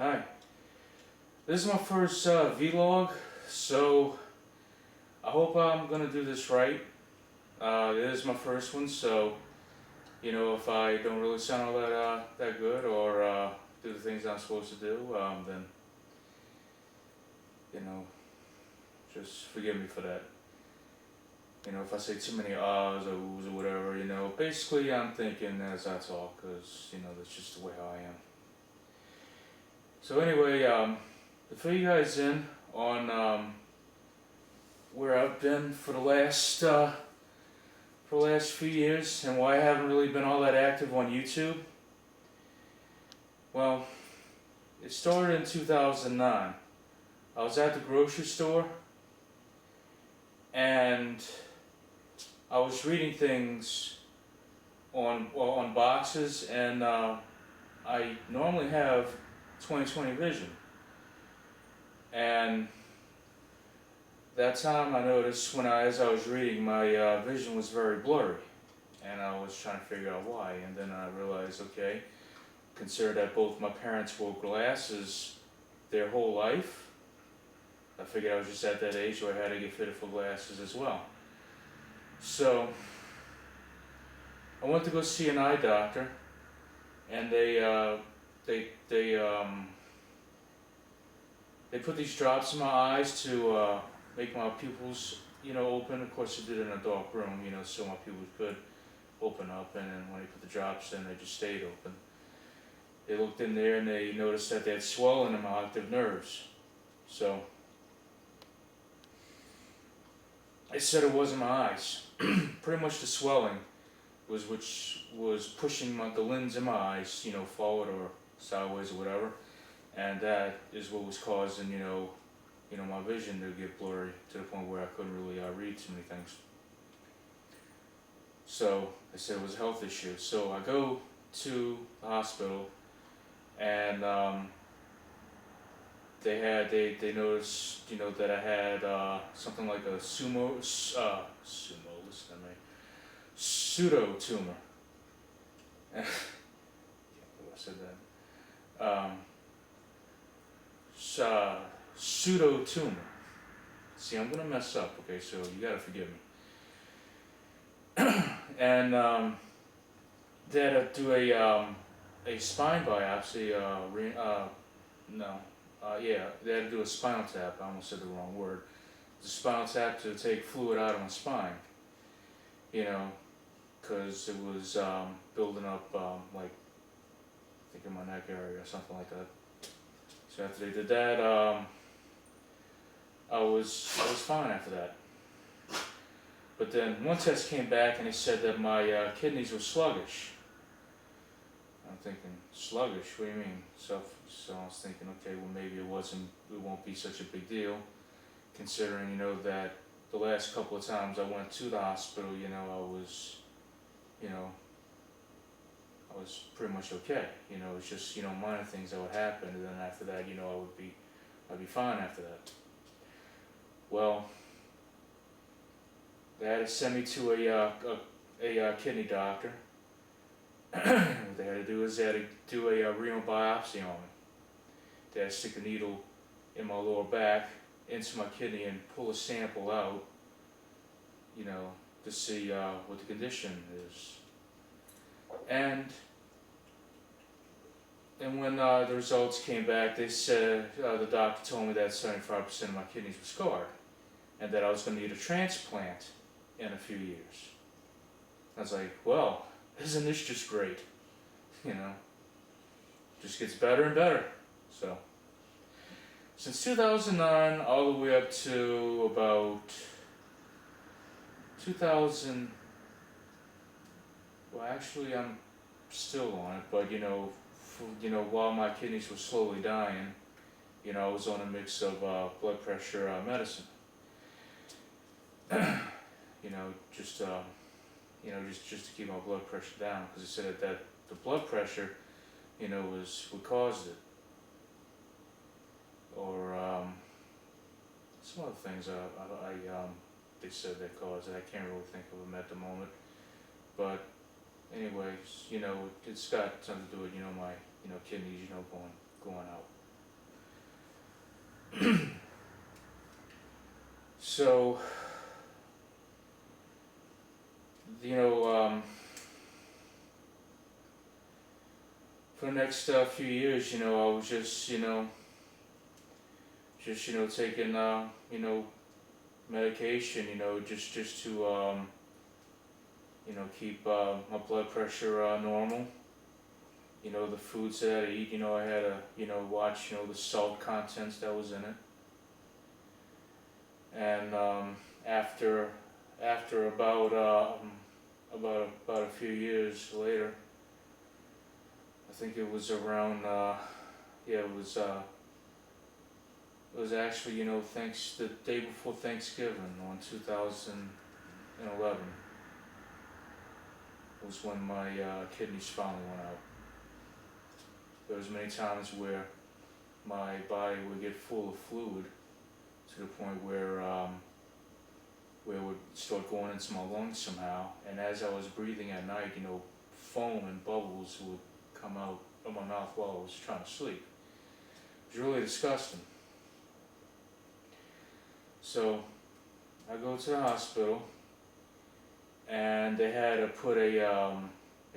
Hi. This is my first vlog, so I hope I'm gonna do this right. It is my first one, so if I don't really sound all that good or do the things I'm supposed to do, then you know, just forgive me for that. If I say too many ahs or oohs or whatever, basically I'm thinking as I talk, because that's just the way how I am. So anyway, to fill you guys in on where I've been for the last few years and why I haven't really been all that active on YouTube. Well, it started in 2009. I was at the grocery store and I was reading things on boxes, and I normally have 20/20 vision. And that time I noticed as I was reading, my vision was very blurry, and I was trying to figure out why. And then I realized, okay, consider that both my parents wore glasses their whole life. I figured I was just at that age where I had to get fitted for glasses as well. So I went to go see an eye doctor, and they put these drops in my eyes to make my pupils, open. Of course, they did it in a dark room, so my pupils could open up. And then when they put the drops in, they just stayed open. They looked in there and they noticed that they had swelling in my optic nerves. So they said it wasn't my eyes. Pretty much the swelling which was pushing the lens in my eyes, forward or sideways or whatever, and that is what was causing, my vision to get blurry to the point where I couldn't really read too many things. So I said it was a health issue. So I go to the hospital, and they noticed, that I had something like a listen to me, pseudo tumor. I said that. Pseudo tumor. See, I'm gonna mess up. Okay, so you gotta forgive me. And they had to do a spine biopsy. They had to do a spinal tap. I almost said the wrong word. The spinal tap to take fluid out of my spine. Because it was building up, like, I think in my neck area or something like that. So after they did that, I was fine after that. But then one test came back and they said that my kidneys were sluggish. I'm thinking, sluggish? What do you mean? So I was thinking, okay, well maybe it won't be such a big deal, considering that the last couple of times I went to the hospital, I was pretty much okay. It was just, minor things that would happen, and then after that, I'd be fine after that. Well, they had to send me to a kidney doctor. What they had to do is they had to do a renal biopsy on me. They had to stick a needle in my lower back into my kidney and pull a sample out, to see what the condition is. And when the results came back, they said, the doctor told me that 75% of my kidneys were scarred, and that I was going to need a transplant in a few years. I was like, well, isn't this just great? Just gets better and better. So, since 2009 all the way up to about 2000, well actually I'm still on it, but while my kidneys were slowly dying, I was on a mix of blood pressure medicine. Just to keep my blood pressure down, because they said that the blood pressure, was what caused it, or some other things they said that caused it. I can't really think of them at the moment, but anyways, it's got something to do with my kidneys, going out. So, you know, for the next few years, I was just, taking, medication, just to, keep my blood pressure normal. The foods that I eat, I had to, watch, the salt contents that was in it. And after about a few years later, I think it was around, it was actually, the day before Thanksgiving on 2011 was when my kidneys finally went out. There was many times where my body would get full of fluid to the point where it would start going into my lungs somehow, and as I was breathing at night, foam and bubbles would come out of my mouth while I was trying to sleep. It was really disgusting. So I go to the hospital, and they had to put a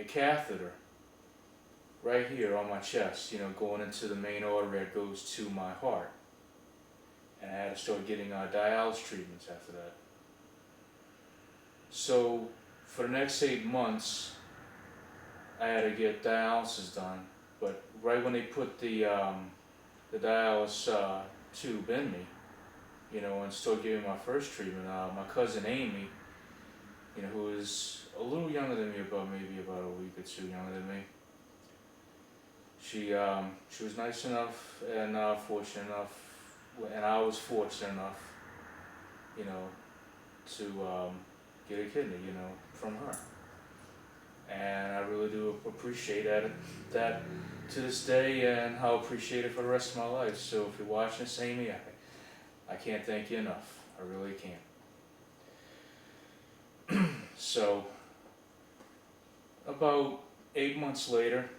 catheter right here on my chest, going into the main artery that goes to my heart. And I had to start getting dialysis treatments after that. So for the next 8 months, I had to get dialysis done. But right when they put the dialysis tube in me, and started giving my first treatment, my cousin Amy, who is a little younger than me, maybe about a week or two younger than me. She was nice enough and fortunate enough, and I was fortunate enough, to get a kidney, from her. And I really do appreciate that to this day, and I'll appreciate it for the rest of my life. So if you're watching this, Amy, I can't thank you enough. I really can't. So, about 8 months later,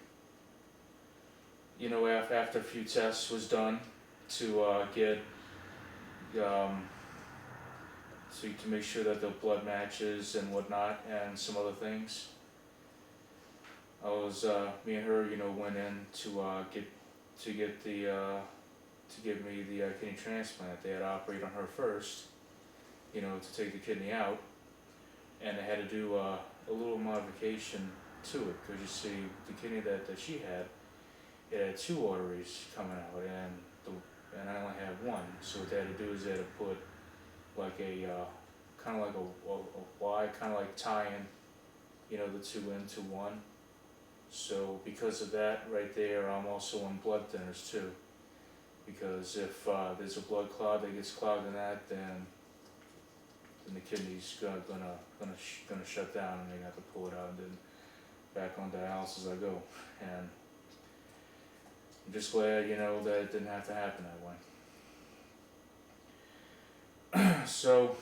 after a few tests was done to get to make sure that the blood matches and whatnot, and some other things, me and her, went in to give me the kidney transplant. They had to operate on her first, to take the kidney out, and they had to do a little modification to it, because you see, the kidney that she had, it had 2 arteries coming out, and I only had 1. So what they had to do is they had to put like a kind of like a Y, kind of like tying, the 2 into 1. So because of that right there, I'm also on blood thinners too. Because if there's a blood clot that gets clogged in that, then the kidney's gonna shut down, and they have to pull it out, and then back on dialysis I go. And I'm just glad, that it didn't have to happen that way. So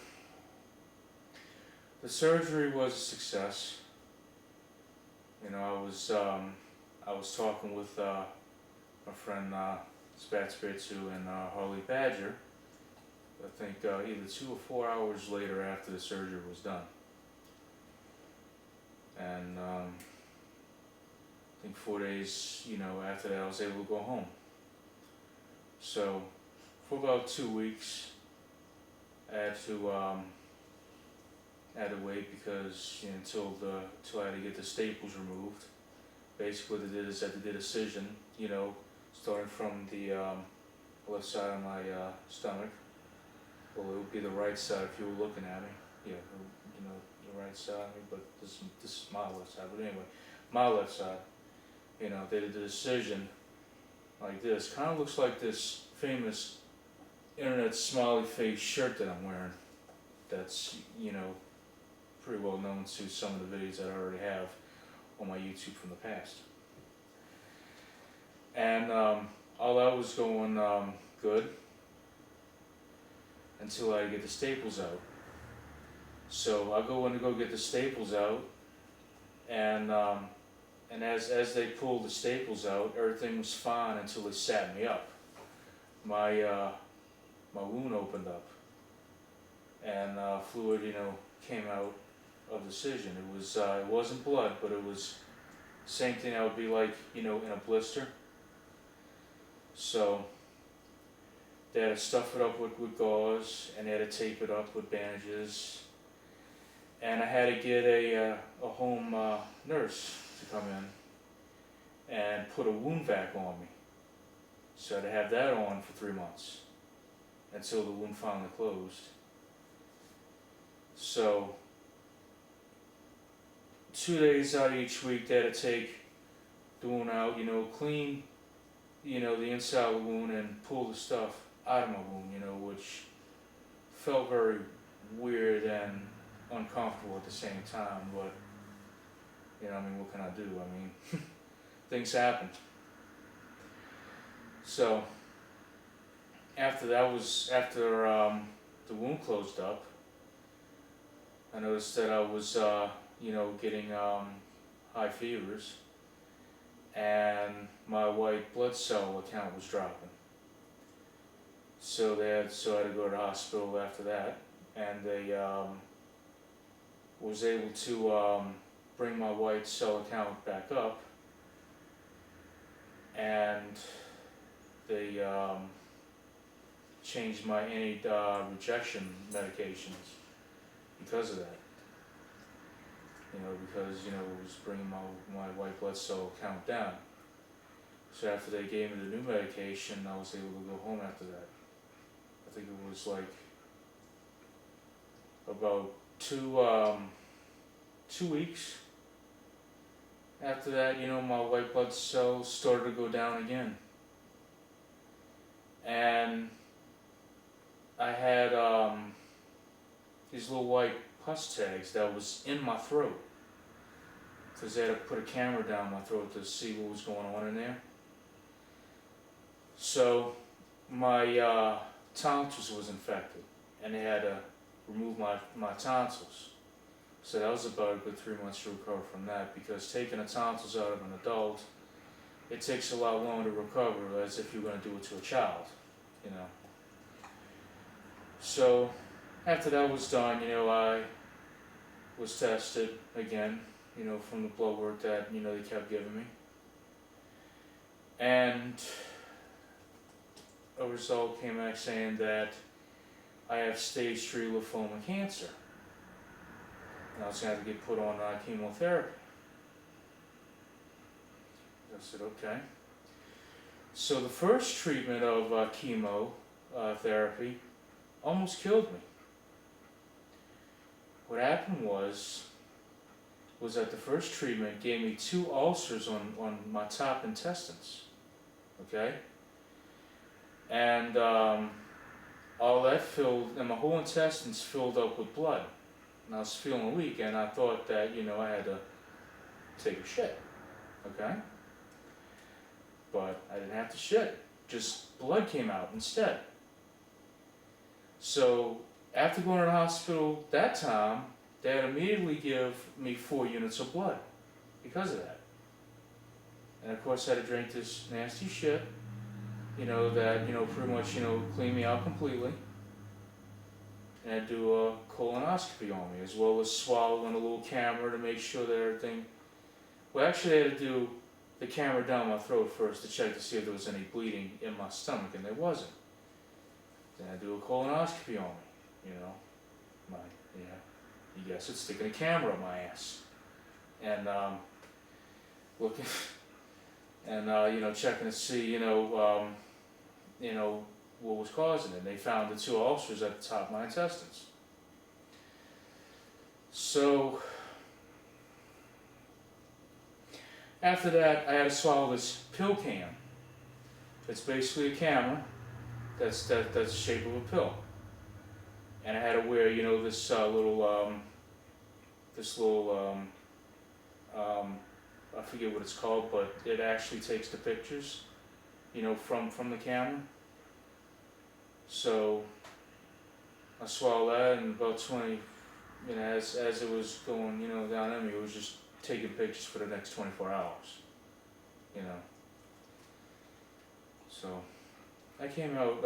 the surgery was a success. I was talking with my friend Spat Spiritu and Harley Badger, I think either 2 or 4 hours later after the surgery was done. And I think 4 days, after that, I was able to go home. So for about 2 weeks, I had to wait, because until I had to get the staples removed. Basically, what they did is that they did a incision, starting from the left side of my stomach. Well, it would be the right side if you were looking at me. Yeah, the right side of me, but this is my left side. But anyway, my left side. They did the incision like this. Kind of looks like this famous internet smiley face shirt that I'm wearing. That's, pretty well known to some of the videos that I already have on my YouTube from the past. And all that was going good until I get the staples out. So I go in to go get the staples out, and as they pulled the staples out, everything was fine until they sat me up. My wound opened up, and fluid, came out of the incision. It wasn't blood, but it was same thing that would be like, in a blister. So they had to stuff it up with gauze, and they had to tape it up with bandages. And I had to get a home nurse to come in and put a wound vac on me. So I had to have that on for 3 months until the wound finally closed. So 2 days out of each week, they had to take the wound out, clean, the inside of the wound and pull the stuff out of my wound, which felt very weird and uncomfortable at the same time, but, what can I do? Things happen. So, after the wound closed up, I noticed that I was, getting high fevers, and my white blood cell count was dropping. So I had to go to the hospital after that, and they was able to bring my white cell count back up, and they changed my anti-rejection medications because of that. Because it was bringing my white blood cell count down. So after they gave me the new medication, I was able to go home after that. I think it was like about 2 weeks after that, my white blood cells started to go down again. And I had these little white pus tags that was in my throat, because they had to put a camera down my throat to see what was going on in there. So my tonsils was infected, and they had to remove my tonsils. So that was about a good 3 months to recover from that, because taking the tonsils out of an adult, it takes a lot longer to recover as if you're going to do it to a child, So after that was done, I was tested again, from the blood work that, they kept giving me. And a result came back saying that I have stage 3 lymphoma cancer. And I was going to have to get put on chemotherapy. I said, okay. So the first treatment of chemo therapy almost killed me. What happened was that the first treatment gave me 2 ulcers on my top intestines, okay? And all that filled, and my whole intestines filled up with blood. And I was feeling weak, and I thought that, I had to take a shit, okay? But I didn't have to shit, just blood came out instead. So after going to the hospital that time, they had immediately give me 4 units of blood because of that. And of course I had to drink this nasty shit, that, pretty much, cleaned me out completely. And I had to do a colonoscopy on me, as well as swallowing a little camera to make sure that everything... Well, actually I had to do the camera down my throat first to check to see if there was any bleeding in my stomach, and there wasn't. Then I do a colonoscopy on me, you guess it's sticking a camera up my ass. And looking, and checking to see, what was causing it. And they found the 2 ulcers at the top of my intestines. So after that, I had to swallow this pill can. It's basically a camera that's the shape of a pill. And I had to wear, this little, I forget what it's called, but it actually takes the pictures, from the camera. So I swallowed that, and about 20, as it was going, down in me, it was just taking pictures for the next 24 hours, So I came out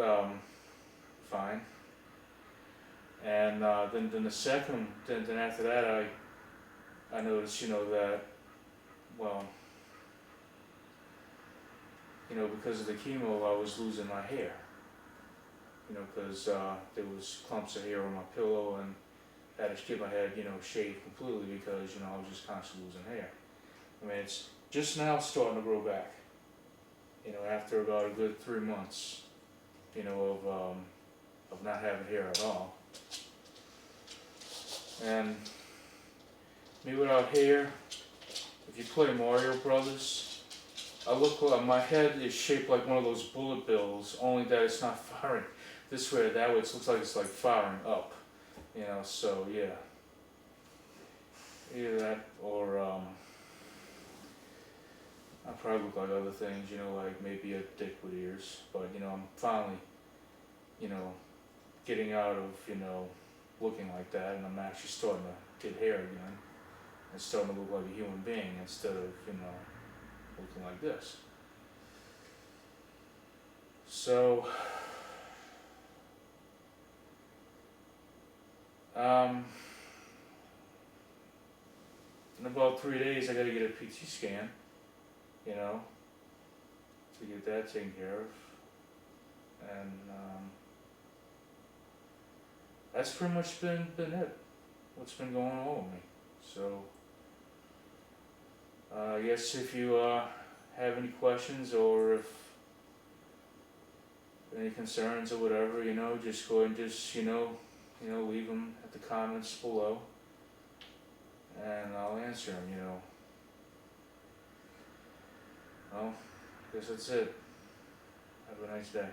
fine. And then the second, then after that, I noticed, that, well, because of the chemo, I was losing my hair. Because there was clumps of hair on my pillow, and I had to get my head, shaved completely because, I was just constantly losing hair. I mean, it's just now starting to grow back. After about a good 3 months, of not having hair at all. And me without hair, if you play Mario Brothers, I look like my head is shaped like one of those bullet bills, only that it's not firing this way or that way. It looks like it's like firing up. So yeah. Either that or I probably look like other things, like maybe a dick with ears. But I'm finally, getting out of, looking like that, and I'm actually starting to get hair again and starting to look like a human being instead of, looking like this. So, in about 3 days I gotta get a PT scan, to get that taken care of. And that's pretty much been it. What's been going on with me. So I guess if you have any questions or if any concerns or whatever, just go ahead and just leave them at the comments below, and I'll answer them. Well, I guess that's it. Have a nice day.